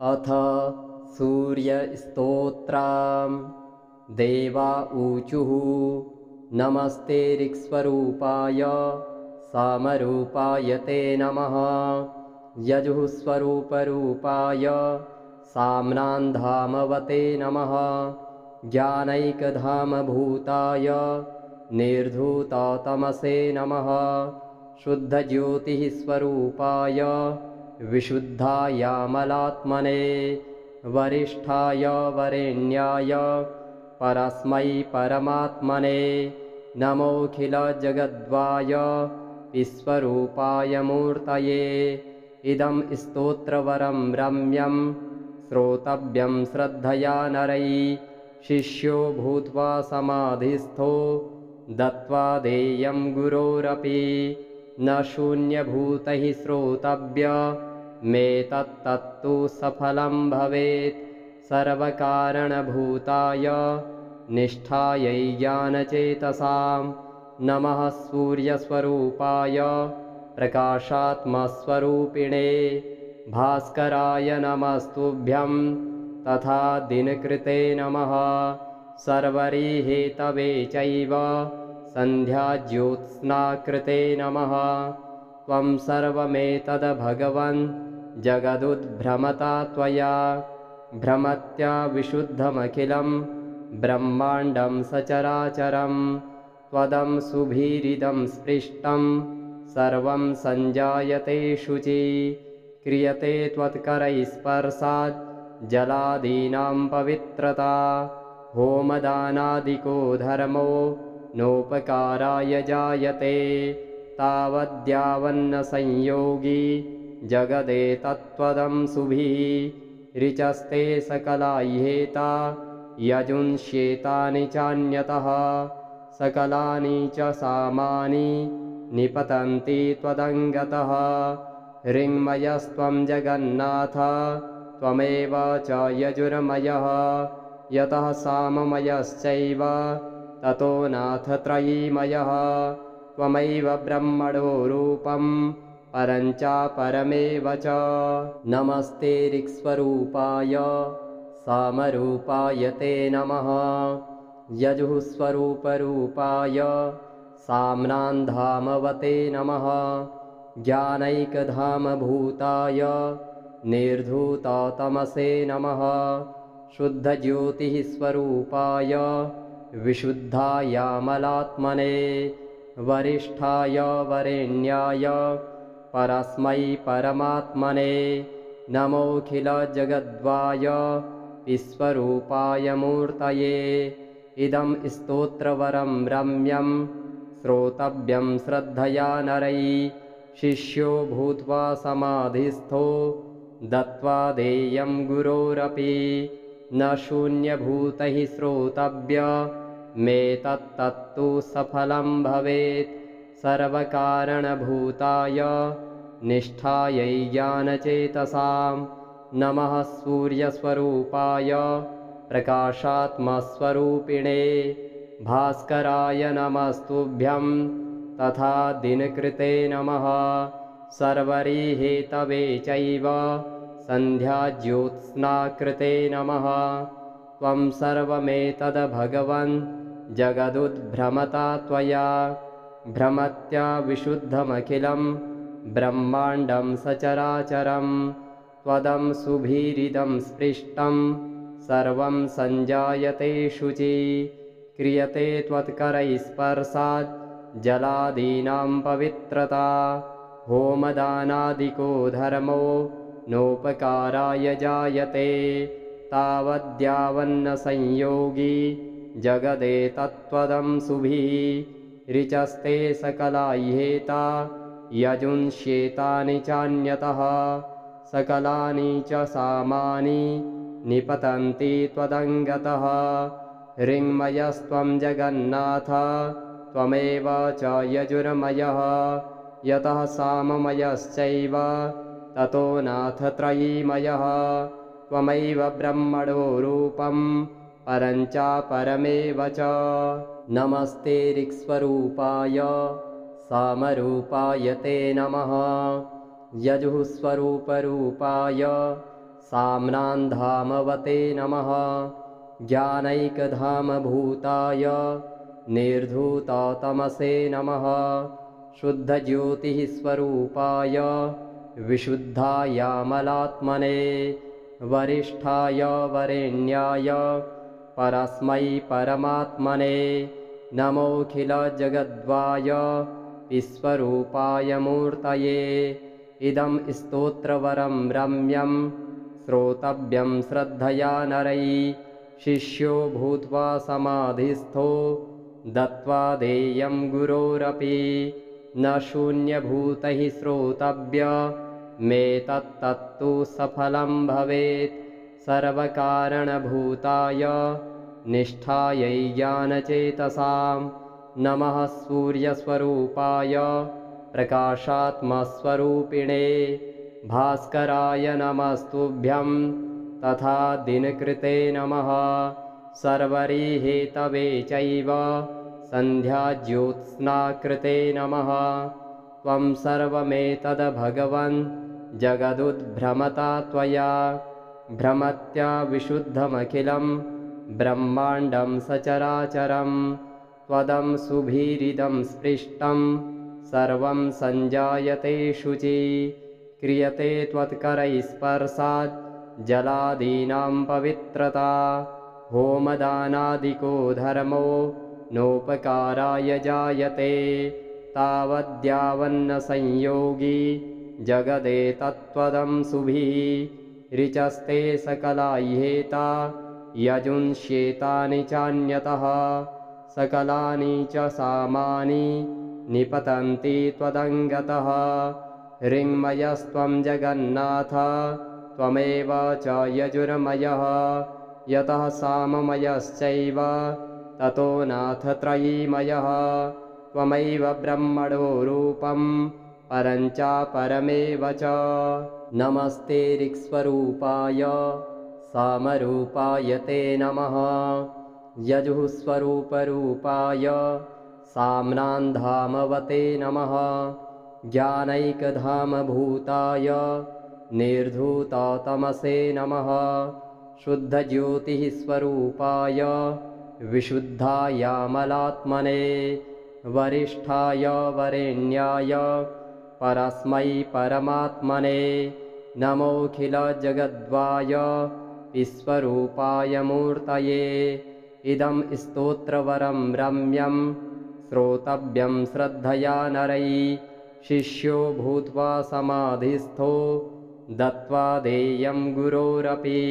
अथ सूर्यस्तोत्रम्। देवा ऊचुः नमस्ते ऋक्स्वरूपाय सामरूपाय ते नमः। यजुः स्वरूपरूपाय साम्नान्धामवते नमः। ज्ञानैकधामभूताय निर्धूततमसे नमः। शुद्धज्योतिः स्वरूपाय विशुद्धायामलात्मने वरिष्ठाय वरेण्याय परस्मै परमात्मने नमोऽखिलजगद्वाय विश्वरूपाय मूर्तये। इदं स्तोत्रवरं रम्यं श्रोतव्यं श्रद्धया नरैः। शिष्यो भूत्वा समाधिस्थो दत्त्वा देयं गुरोरपि न शून्यभूतैः श्रोतव्यमेतत्तत्तु सफलं भवेत्। सर्वकारणभूताय निष्ठायै ज्ञानचेतसां नमः। सूर्यस्वरूपाय प्रकाशात्मस्वरूपिणे भास्कराय नमस्तुभ्यं तथा दिनकृते नमः। सर्वरीहेतवे चैव सन्ध्याज्योत्स्नाकृते नमः। त्वं सर्वमेतद् भगवन् जगदुद्भ्रमता त्वया भ्रमत्या विशुद्धमखिलं ब्रह्माण्डं सचराचरं। त्वदं सुभिरिदं स्पृष्टं सर्वं सञ्जायते शुचि क्रियते त्वत्करैस्पर्शात् जलादीनां पवित्रता। होमदानादिको धर्मो नोपकाराय जायते तावद्यावन्न संयोगी जगदेतत्त्वदं सुभिः। ऋचस्ते सकलाह्येता यजुंस्येतानि चान्यतः सकलानि च सामानि निपतन्ति त्वदङ्गतः। ऋङ्मयस्त्वं जगन्नाथ त्वमेव च यजुर्मयः यतः साममयश्चैव ततो नाथ त्रयीमयः। त्वमैव ब्रह्मणो रूपं परं च परमेव च। नमस्ते ऋक्स्वरूपाय सामरूपाय ते नमः। यजुः स्वरूपरूपाय साम्नान्धामवते नमः। ज्ञानैकधामभूताय निर्धूततमसे नमः। शुद्धज्योतिः स्वरूपाय विशुद्धायामलात्मने वरिष्ठाय वरेण्याय परस्मै परमात्मने नमोऽखिलजगद्वाय विश्वरूपाय मूर्तये। इदं स्तोत्रवरं रम्यं श्रोतव्यं श्रद्धया नरैः। शिष्यो भूत्वा समाधिस्थो दत्त्वा देयं गुरोरपि न शून्यभूतैः श्रोतव्यमेतत्तत्तु सफलं भवेत्। सर्वकारणभूताय निष्ठायै ज्ञानचेतसां नमः। सूर्यस्वरूपाय प्रकाशात्मस्वरूपिणे भास्कराय नमस्तुभ्यं तथा दिनकृते नमः। सर्वरीहेतवे चैव सन्ध्याज्योत्स्नाकृते नमः। त्वं सर्वमेतद् भगवन् जगदुद्भ्रमता त्वया भ्रमत्या विशुद्धमखिलं ब्रह्माण्डं सचराचरं। त्वदं सुभिरिदं स्पृष्टं सर्वं सञ्जायते शुचि क्रियते त्वत्करैस्पर्शात् जलादीनां पवित्रता। होमदानादिको धर्मो नोपकाराय जायते तावद्यावन्न संयोगी जगदेतत्त्वदं सुभिः। ऋचस्ते सकलाह्येता यजुंस्येतानि चान्यतः सकलानि च सामानि निपतन्ति त्वदङ्गतः। ऋङ्मयस्त्वं जगन्नाथ त्वमेव च यजुर्मयः यतः साममयश्चैव ततो नाथ त्रयीमयः। त्वमैव ब्रह्मणो रूपं परं च परमेव च। नमस्ते ऋक्स्वरूपाय सामरूपाय ते नमः। यजुः स्वरूपरूपाय साम्नान्धामवते नमः। ज्ञानैकधामभूताय निर्धूततमसे नमः। शुद्धज्योतिः स्वरूपाय विशुद्धायामलात्मने वरिष्ठाय वरेण्याय परस्मै परमात्मने नमोऽखिलजगद्वाय विश्वरूपाय मूर्तये। इदं स्तोत्रवरं रम्यं श्रोतव्यं श्रद्धया नरैः। शिष्यो भूत्वा समाधिस्थो दत्त्वा देयं गुरोरपि न शून्यभूतैः श्रोतव्यमेतत्तत्तु सफलं भवेत्। सर्वकारणभूताय निष्ठायै ज्ञानचेतसां नमः। सूर्यस्वरूपाय प्रकाशात्मस्वरूपिणे भास्कराय नमस्तुभ्यं तथा दिनकृते नमः। सर्वरिहेतवे चैव सन्ध्याज्योत्स्नाकृते नमः। त्वं सर्वमेतद् भगवन् जगदुद्भ्रमता त्वया भ्रमत्या विशुद्धमखिलं ब्रह्माण्डं सचराचरं। त्वदं सुभिरिदं स्पृष्टं सर्वं सञ्जायते शुचि। क्रियते त्वत्करैस्पर्शात् जलादीनां पवित्रता। होमदानादिको धर्मो नोपकाराय जायते तावद्यावन्न संयोगी जगदेतत्त्वदं शुभिः। ऋचस्ते सकलाह्येता यजुंस्येतानि चान्यतः। सकलानि च सामानि निपतन्ति त्वदङ्गतः। ऋङ्मयस्त्वं जगन्नाथ त्वमेव च यजुर्मयः। यतः साममयश्चैव ततो नाथ त्रयीमयः। त्वमैव ब्रह्मणो रूपं परं च परमेव च। नमस्ते ऋक्स्वरूपाय सामरूपाय ते नमः। यजुःस्वरूपरूपाय साम्नान्धामवते नमः। ज्ञानैकधामभूताय निर्धूततमसे नमः। शुद्धज्योतिः स्वरूपाय विशुद्धायामलात्मने वरिष्ठाय वरेण्याय परस्मै परमात्मने नमोऽखिलजगद्वाय विश्वरूपाय मूर्तये। इदं स्तोत्रवरं रम्यं श्रोतव्यं श्रद्धया नरैः। शिष्यो भूत्वा समाधिस्थो दत्त्वा देयं गुरोरपि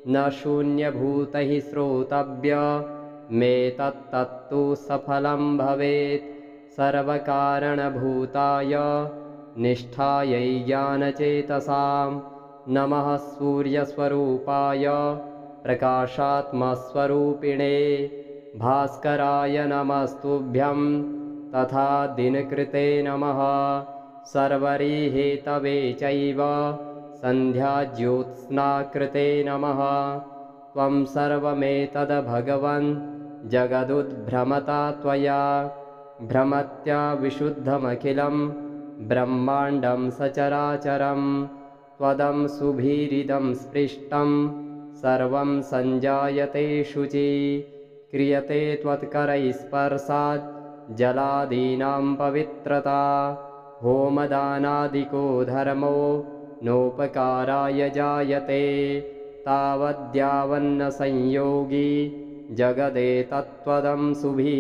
न शून्यभूतैः श्रोतव्यमेतत्तत्तु सफलं भवेत्। सर्वकारणभूताय निष्ठायै ज्ञानचेतसां नमः। सूर्यस्वरूपाय प्रकाशात्मस्वरूपिणे भास्कराय नमस्तुभ्यं तथा दिनकृते नमः। सर्वरिहेतवे चैव सन्ध्याज्योत्स्नाकृते नमः। त्वं सर्वमेतद् भगवन् जगदुद्भ्रमता त्वया भ्रमत्या विशुद्धमखिलं ब्रह्माण्डं सचराचरं। त्वदं सुभिरिदं स्पृष्टं सर्वं सञ्जायते शुचि। क्रियते त्वत्करैस्पर्शात् जलादीनां पवित्रता। होमदानादिको धर्मो नोपकाराय जायते तावद्यावन्न संयोगी जगदेतत्त्वदं शुभिः।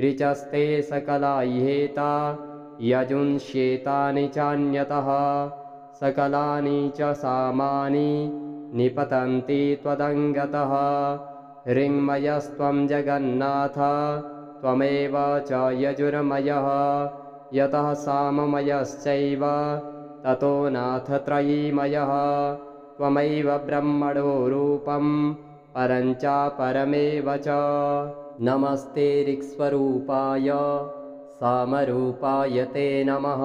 ऋचस्ते सकलाह्येता यजुंस्येतानि चान्यतः। सकलानि च सामानि निपतन्ति त्वदङ्गतः। ऋङ्मयस्त्वं जगन्नाथ त्वमेव च यजुर्मयः। यतः साममयश्चैव ततो नाथ त्रयीमयः। त्वमैव ब्रह्मणो रूपं परं च परमेव च। नमस्ते ऋक्स्वरूपाय सामरूपाय ते नमः।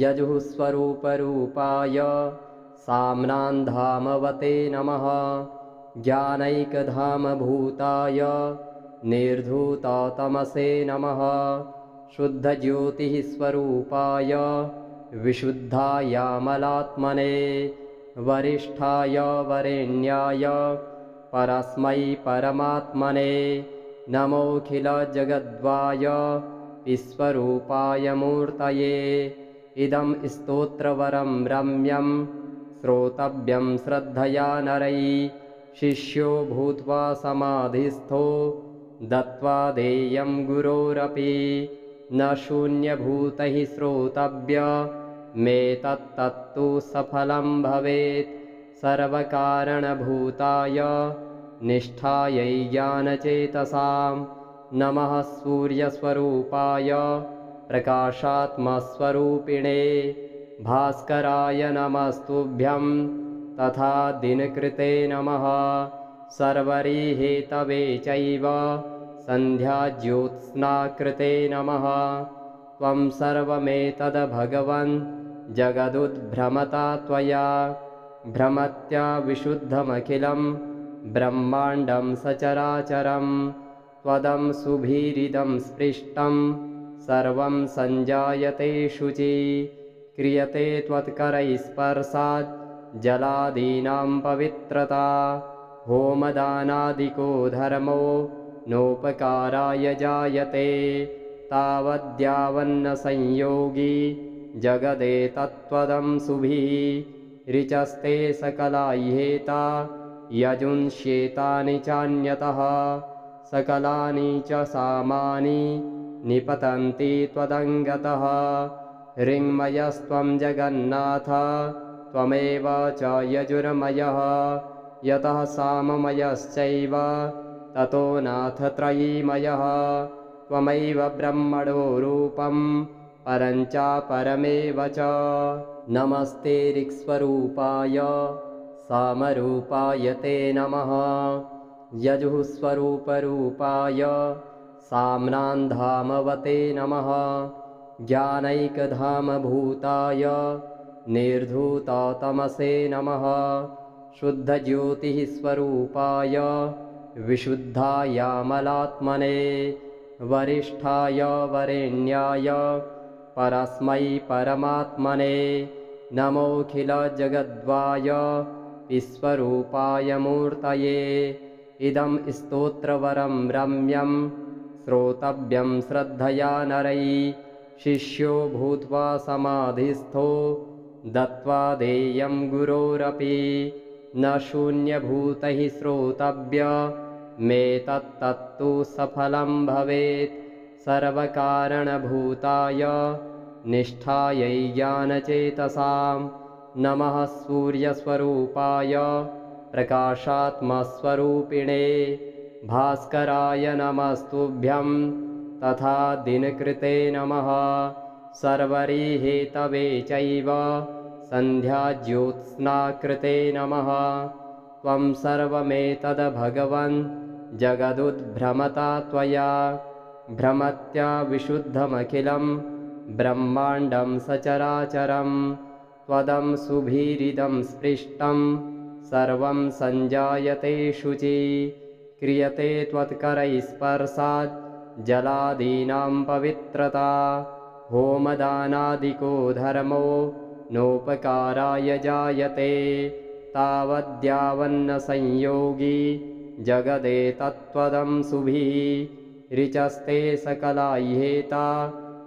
यजुःस्वरूपरूपाय साम्नान्धामवते नमः। ज्ञानैकधामभूताय निर्धूततमसे नमः। शुद्धज्योतिः स्वरूपाय विशुद्धायामलात्मने वरिष्ठाय वरेण्याय परस्मै परमात्मने नमोऽखिलजगद्वाय विश्वरूपाय मूर्तये। इदं स्तोत्रवरं रम्यं श्रोतव्यं श्रद्धया नरैः। शिष्यो भूत्वा समाधिस्थो दत्त्वा देयं गुरोरपि। न शून्यभूतैः श्रोतव्यमेतत्तत्तु सफलं भवेत्। सर्वकारणभूताय निष्ठायै ज्ञानचेतसां नमः सूर्यस्वरूपाय प्रकाशात्मस्वरूपिणे भास्कराय नमस्तुभ्यं तथा दिनकृते नमः। सर्वरीहेतवे चैव सन्ध्याज्योत्स्नाकृते नमः। त्वं सर्वमेतद् भगवन् जगदुद्भ्रमता त्वया भ्रमत्या विशुद्धमखिलं ब्रह्माण्डं सचराचरं। त्वदं सुभीरिदं स्पृष्टं सर्वं सञ्जायते शुचि। क्रियते त्वत्करैः स्पर्शात् जलादीनां पवित्रता। होमदानादिको धर्मो नोपकाराय जायते। तावद्यावन्न संयोगी जगदेतत्त्वदं शुभिः। ऋचस्ते सकलाह्येता यजुंस्येतानि चान्यतः। सकलानि च सामानि निपतन्ति त्वदङ्गतः। ऋङ्मयस्त्वं जगन्नाथ त्वमेव च यजुर्मयः। यतः साममयश्चैव ततो नाथ त्रयीमयः। त्वमैव ब्रह्मणो रूपं परं च परमेव च। नमस्ते ऋक्स्वरूपाय सामरूपाय ते नमः। यजुःस्वरूपरूपाय साम्नान्धामवते नमः। ज्ञानैकधामभूताय निर्धूततमसे नमः। शुद्धज्योतिः स्वरूपाय विशुद्धायामलात्मने वरिष्ठाय वरेण्याय परस्मै परमात्मने नमोऽखिलजगद्वाय विश्वरूपाय मूर्तये। इदं स्तोत्रवरं रम्यं श्रोतव्यं श्रद्धया नरैः। शिष्यो भूत्वा समाधिस्थो दत्त्वा देयं गुरोरपि। न शून्यभूतैः श्रोतव्यमेतत्तत्तु सफलं भवेत्। सर्वकारणभूताय निष्ठायै ज्ञानचेतसां नमः सूर्यस्वरूपाय प्रकाशात्मस्वरूपिणे भास्कराय नमस्तुभ्यं तथा दिनकृते नमः। सर्वरीहेतवे चैव सन्ध्याज्योत्स्नाकृते नमः। त्वं सर्वमेतद् भगवन् जगदुद्भ्रमता त्वया भ्रमत्या विशुद्धमखिलं ब्रह्माण्डं सचराचरं। त्वदं सुभीरिदं स्पृष्टं सर्वं सञ्जायते शुचि। क्रियते त्वत्करैः स्पर्शात् जलादीनां पवित्रता। होमदानादिको धर्मो नोपकाराय जायते। तावद्यावन्न संयोगी जगदेतत्त्वदं शुभिः। ऋचस्ते सकलाह्येता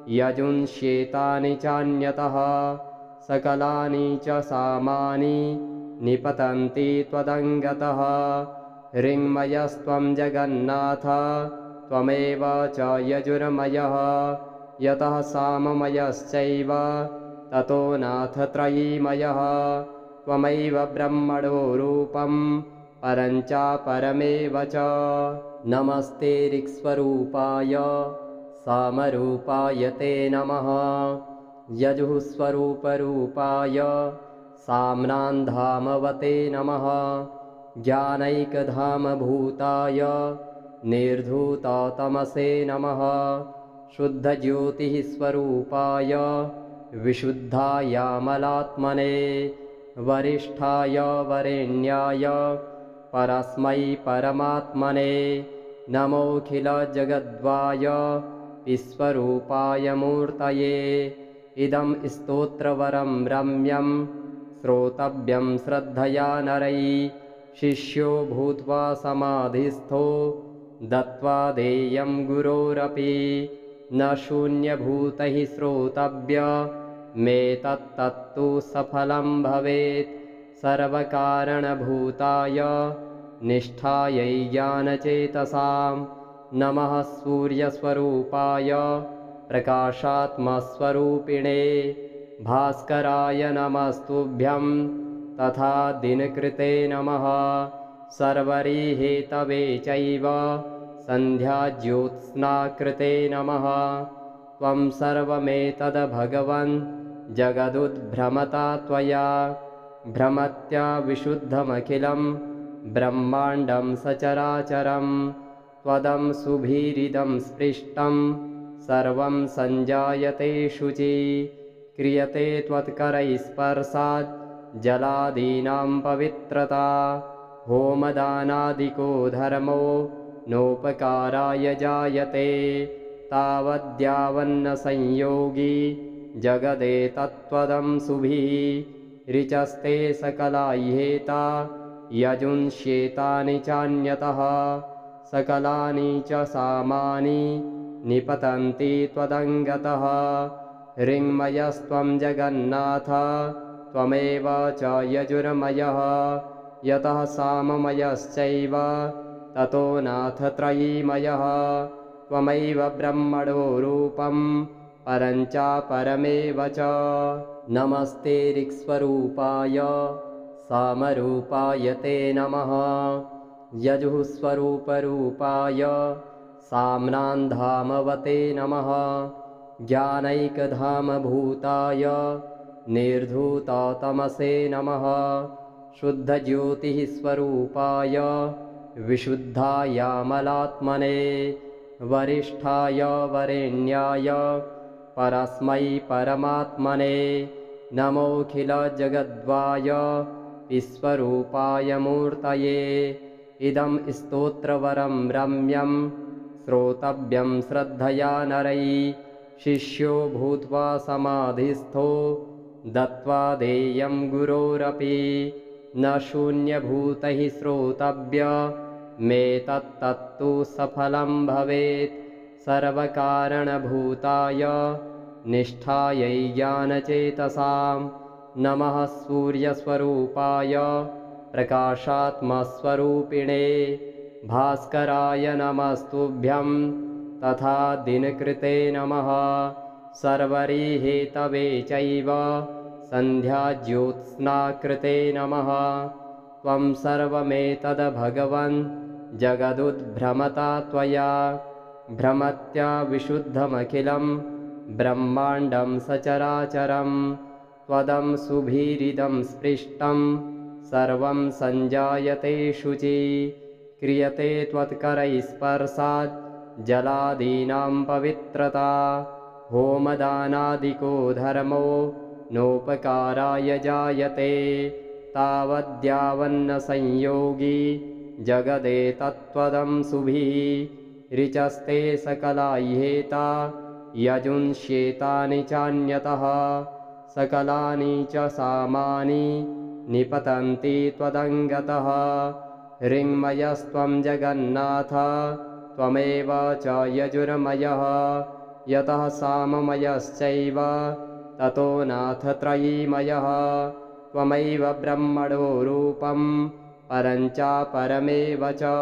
यजुंस्येतानि चान्यतः। सकलानि च सामानि निपतन्ति त्वदङ्गतः। ऋङ्मयस्त्वं जगन्नाथ त्वमेव च यजुर्मयः। यतः साममयश्चैव ततो नाथ त्रयीमयः। त्वमैव ब्रह्मणो रूपं परं च परमेव च। नमस्ते ऋक्स्वरूपाय सामरूपाय ते नमः। यजुःस्वरूपरूपाय साम्नान्धामवते नमः। ज्ञानैकधामभूताय निर्धूततमसे नमः। शुद्धज्योतिः स्वरूपाय विशुद्धायामलात्मने वरिष्ठाय वरेण्याय परस्मै परमात्मने नमोऽखिलजगद्वाय विश्वरूपाय मूर्तये। इदं स्तोत्रवरं रम्यं श्रोतव्यं श्रद्धया नरैः शिष्यो भूत्वा समाधिस्थो दत्त्वा देयं गुरोरपि न शून्यभूतैः श्रोतव्यमेतत्तत्तु सफलं भवेत् सर्वकारणभूताय निष्ठायै ज्ञानचेतसां नमः सूर्यस्वरूपाय प्रकाशात्मस्वरूपिणे भास्कराय नमस्तुभ्यं तथा दिनकृते नमः सर्वरिहेतवे चैव सन्ध्याज्योत्स्नाकृते नमः त्वं सर्वमेतद् भगवन् जगदुद्भ्रमता त्वया भ्रमत्या विशुद्धमखिलं ब्रह्माण्डं सचराचरं त्वदं सुभीरिदं स्पृष्टं सर्वं सञ्जायते शुचि क्रियते त्वत्करैस्पर्शात् जलादीनां पवित्रता होमदानादिको धर्मो नोपकाराय जायते तावद्यावन्न संयोगी जगदेतत्त्वदं सुभिः ऋचस्ते सकलाह्येता यजुंस्येतानि चान्यतः सकलानि च सामानि निपतन्ति त्वदङ्गतः ऋङ्मयस्त्वं जगन्नाथ त्वमेव च यजुर्मयः यतः साममयश्चैव ततो नाथ त्रयीमयः त्वमैव ब्रह्मणो रूपं परं च परमेव च नमस्ते ऋक्स्वरूपाय सामरूपाय ते नमः यजुःस्वरूपरूपाय साम्नान्धामवते नमः ज्ञानैकधामभूताय निर्धूततमसे नमः शुद्धज्योतिः स्वरूपाय विशुद्धायामलात्मने वरिष्ठाय वरेण्याय परस्मै परमात्मने नमोऽखिलजगद्वाय विश्वरूपाय मूर्तये इदं स्तोत्रवरं रम्यं श्रोतव्यं श्रद्धया नरैः शिष्यो भूत्वा समाधिस्थो दत्त्वा देयं गुरोरपि न शून्यभूतैः श्रोतव्यमेतत्तत्तु सफलं भवेत् सर्वकारणभूताय निष्ठायै ज्ञानचेतसां नमः सूर्यस्वरूपाय प्रकाशात्मस्वरूपिणे भास्कराय नमस्तुभ्यं तथा दिनकृते नमः सर्वरिहेतवे चैव सन्ध्याज्योत्स्नाकृते नमः त्वं सर्वमेतद् भगवन् जगदुद्भ्रमता त्वया भ्रमत्या विशुद्धमखिलं ब्रह्माण्डं सचराचरं त्वदं सुभीरिदं स्पृष्टं सर्वं सञ्जायते शुचि क्रियते त्वत्करैस्पर्शात् जलादीनां पवित्रता होमदानादिको धर्मो नोपकाराय जायते तावद्यावन्न संयोगी जगदेतत्त्वदं सुभिः ऋचस्ते सकलाह्येता यजुंस्येतानि चान्यतः सकलानि च सामानि निपतन्ति त्वदङ्गतः ऋङ्मयस्त्वं जगन्नाथ त्वमेव च यजुर्मयः यतः साममयश्चैव ततो नाथ त्रयीमयः त्वमैव ब्रह्मणो रूपं परं च परमेव च